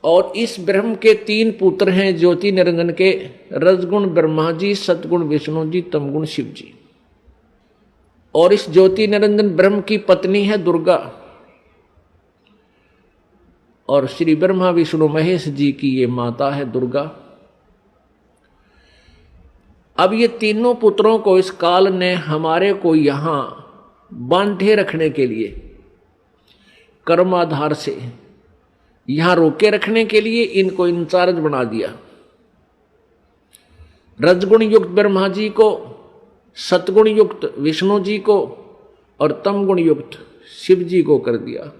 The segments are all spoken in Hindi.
और इस ब्रह्म के तीन पुत्र हैं ज्योति निरंजन के, रजगुण ब्रह्मा जी, सतगुण विष्णु जी, तमगुण शिव जी। और इस ज्योति निरंजन ब्रह्म की पत्नी है दुर्गा, और श्री ब्रह्मा विष्णु महेश जी की ये माता है दुर्गा। अब ये तीनों पुत्रों को इस काल ने हमारे को यहां बांधे रखने के लिए, कर्माधार से यहां रोके रखने के लिए इनको इंचार्ज बना दिया। रजगुण युक्त ब्रह्मा जी को, सतगुण युक्त विष्णु जी को और तमगुण युक्त शिव जी को कर दिया।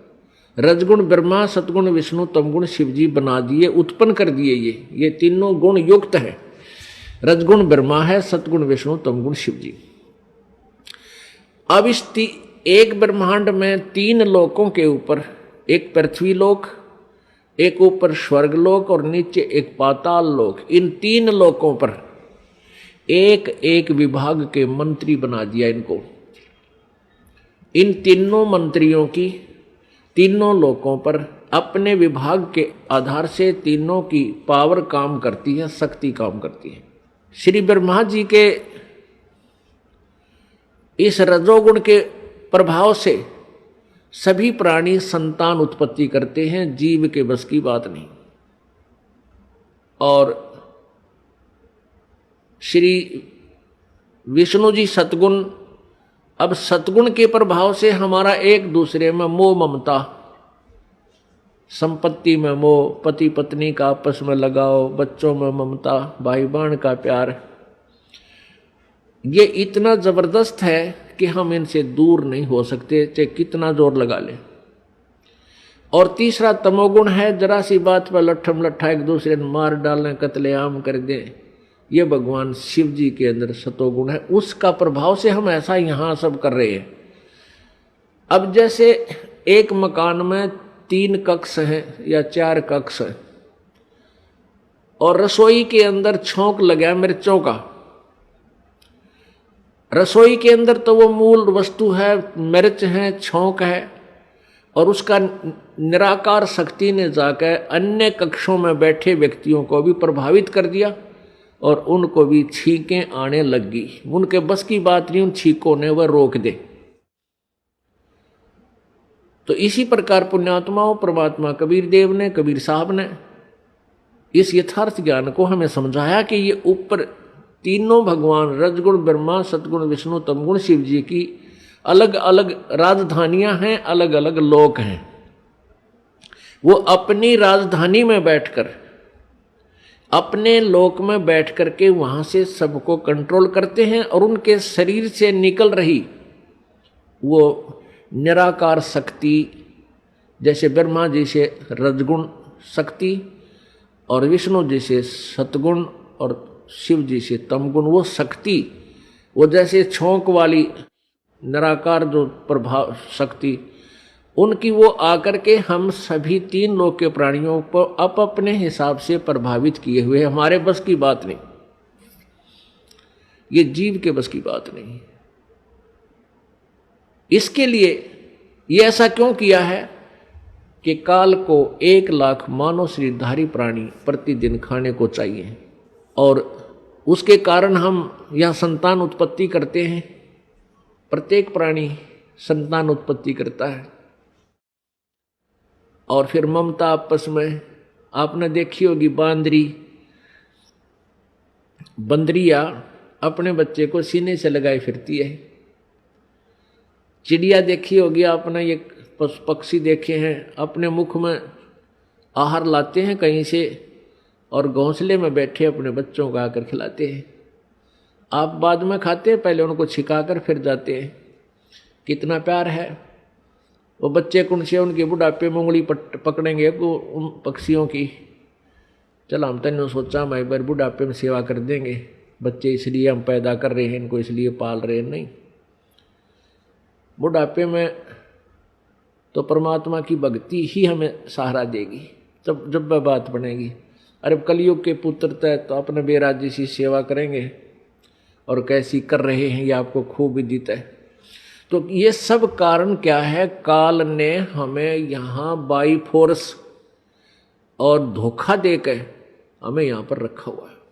रजगुण ब्रह्मा, सतगुण विष्णु, तमगुण शिव जी बना दिए, उत्पन्न कर दिए। ये तीनों गुण युक्त है। रजगुण ब्रह्मा है, सतगुण विष्णु, तमगुण शिव जी। अब इस एक ब्रह्मांड में तीन लोकों के ऊपर, एक पृथ्वी लोक, एक ऊपर स्वर्ग लोक और नीचे एक पाताल लोक, इन तीन लोकों पर एक एक विभाग के मंत्री बना दिया इनको। इन तीनों मंत्रियों की तीनों लोकों पर अपने विभाग के आधार से तीनों की पावर काम करती है, शक्ति काम करती है। श्री ब्रह्मा जी के इस रजोगुण के प्रभाव से सभी प्राणी संतान उत्पत्ति करते हैं, जीव के बस की बात नहीं। और श्री विष्णु जी सतगुण, अब सतगुण के प्रभाव से हमारा एक दूसरे में मोह ममता, संपत्ति में मोह, पति पत्नी का आपस में लगाव, बच्चों में ममता, भाई बहन का प्यार, ये इतना जबरदस्त है कि हम इनसे दूर नहीं हो सकते, चाहे कितना जोर लगा लें। और तीसरा तमोगुण है, जरा सी बात पर लट्ठम लट्ठा एक दूसरे ने मार डालें, कत्लेआम कर दें, ये भगवान शिव जी के अंदर सतोगुण है। उसका प्रभाव से हम ऐसा यहां सब कर रहे हैं। अब जैसे एक मकान में 3 कक्ष हैं या 4 कक्ष हैं और रसोई के अंदर छौंक लगा मिर्चों का। रसोई के अंदर तो वो मूल वस्तु है, मिर्च है, छौंक है, और उसका निराकार शक्ति ने जाकर अन्य कक्षों में बैठे व्यक्तियों को भी प्रभावित कर दिया और उनको भी छींकें आने लग गई। उनके बस की बात नहीं उन छींकों ने वह रोक दे। तो इसी प्रकार पुण्यात्माओं, परमात्मा कबीर देव ने, कबीर साहब ने इस यथार्थ ज्ञान को हमें समझाया कि ये ऊपर तीनों भगवान रजगुण ब्रह्मा, सतगुण विष्णु, तमगुण शिव जी की अलग अलग राजधानियां हैं, अलग अलग लोक हैं। वो अपनी राजधानी में बैठकर, अपने लोक में बैठ करके वहां से सबको कंट्रोल करते हैं और उनके शरीर से निकल रही वो निराकार शक्ति, जैसे ब्रह्मा जी से रजगुण शक्ति और विष्णु जी से सतगुण और शिव जी से तमगुण, वो शक्ति, वो जैसे छौंक वाली निराकार जो प्रभाव शक्ति, उनकी वो आकर के हम सभी 3 लोक के प्राणियों को अपने हिसाब से प्रभावित किए हुए। हमारे बस की बात नहीं, ये जीव के बस की बात नहीं। इसके लिए ये ऐसा क्यों किया है कि काल को 1 लाख मानव शरीरधारी प्राणी प्रतिदिन खाने को चाहिए और उसके कारण हम यह संतान उत्पत्ति करते हैं। प्रत्येक प्राणी संतान उत्पत्ति करता है और फिर ममता आपस में, आपने देखी होगी बंदरिया अपने बच्चे को सीने से लगाए फिरती है। चिड़िया देखी होगी आपने, ये पक्षी देखे हैं, अपने मुख में आहार लाते हैं कहीं से और घोंसले में बैठे अपने बच्चों को आकर खिलाते हैं। आप बाद में खाते हैं, पहले उनको छिकाकर फिर जाते हैं। कितना प्यार है। वो बच्चे कौन से उनके बुढ़ापे में उंगली पकड़ेंगे उन पक्षियों की। चल हम तो सोचा मैं एक बार बुढ़ापे में सेवा कर देंगे, बच्चे इसलिए हम पैदा कर रहे हैं, इनको इसलिए पाल रहे हैं, नहीं। बुढ़ापे में तो परमात्मा की भक्ति ही हमें सहारा देगी, तब जब वह बात बनेगी। अरे कलयुग के पुत्र तय तो अपने बेराजी सी सेवा करेंगे और कैसी कर रहे हैं ये आपको खूब विदित है। तो ये सब कारण क्या है? काल ने हमें यहाँ बाई फोर्स और धोखा दे के हमें यहाँ पर रखा हुआ है।